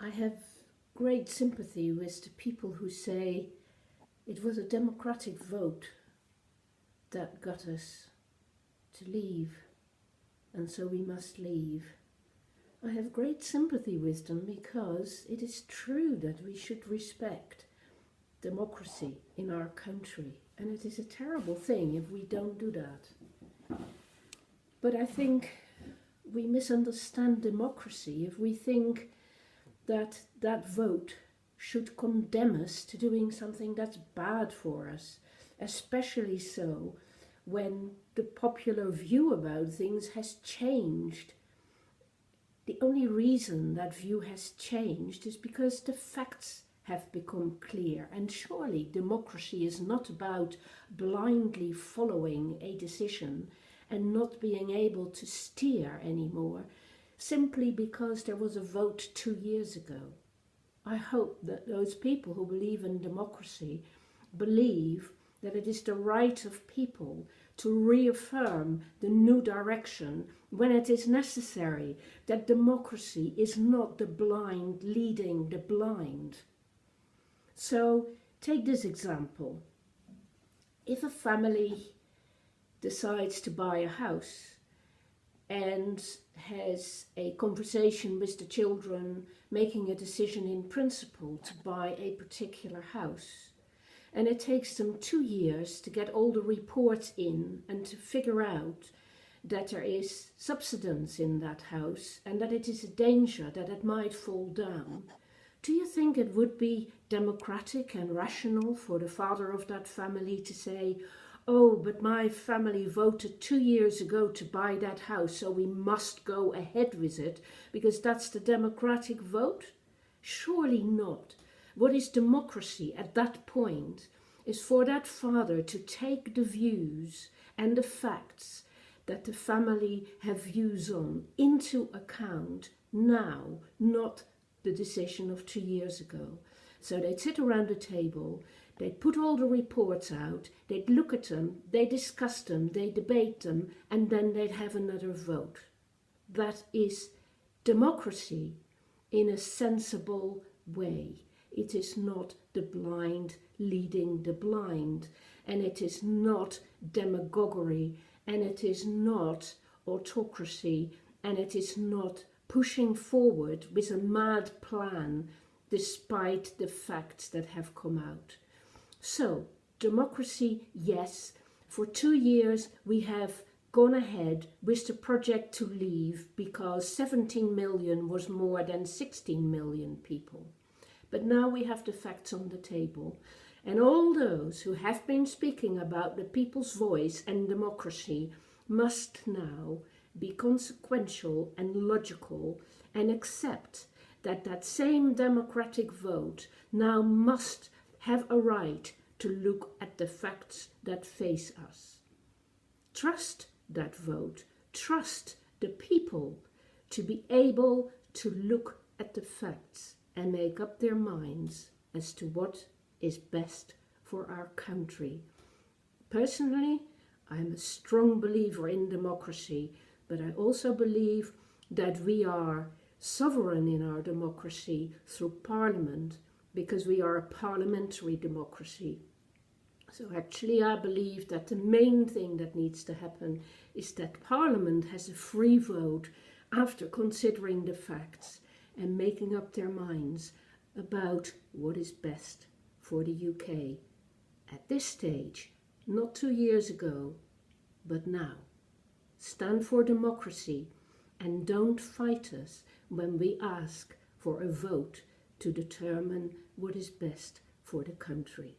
I have great sympathy with the people who say it was a democratic vote that got us to leave, and so we must leave. I have great sympathy with them because it is true that we should respect democracy in our country, and it is a terrible thing if we don't do that. But I think we misunderstand democracy if we think that that vote should condemn us to doing something that's bad for us, especially so when the popular view about things has changed. The only reason that view has changed is because the facts have become clear, and surely democracy is not about blindly following a decision and not being able to steer anymore simply because there was a vote 2 years ago. I hope that those people who believe in democracy believe that it is the right of people to reaffirm the new direction when it is necessary, that democracy is not the blind leading the blind. So take this example. If a family decides to buy a house and has a conversation with the children, making a decision in principle to buy a particular house, and it takes them 2 years to get all the reports in and to figure out that there is subsidence in that house and that it is a danger that it might fall down, do you think it would be democratic and rational for the father of that family to say, "Oh, but my family voted 2 years ago to buy that house, so we must go ahead with it because that's the democratic vote"? Surely not. What is democracy at that point is for that father to take the views and the facts that the family have views on into account now, not the decision of 2 years ago. So they'd sit around the table, they'd put all the reports out, they'd look at them, they discuss them, they debate them, and then they'd have another vote. That is democracy in a sensible way. It is not the blind leading the blind, and it is not demagoguery, and it is not autocracy, and it is not pushing forward with a mad plan despite the facts that have come out. So, democracy, yes. For 2 years we have gone ahead with the project to leave because 17 million was more than 16 million people. But now we have the facts on the table, and all those who have been speaking about the people's voice and democracy must now be consequential and logical and accept that that same democratic vote now must have a right to look at the facts that face us. Trust that vote, trust the people to be able to look at the facts and make up their minds as to what is best for our country. Personally, I'm a strong believer in democracy, but I also believe that we are sovereign in our democracy through Parliament, because we are a parliamentary democracy. So actually I believe that the main thing that needs to happen is that Parliament has a free vote after considering the facts and making up their minds about what is best for the UK at this stage, not 2 years ago, but now. Stand for democracy and don't fight us when we ask for a vote to determine what is best for the country.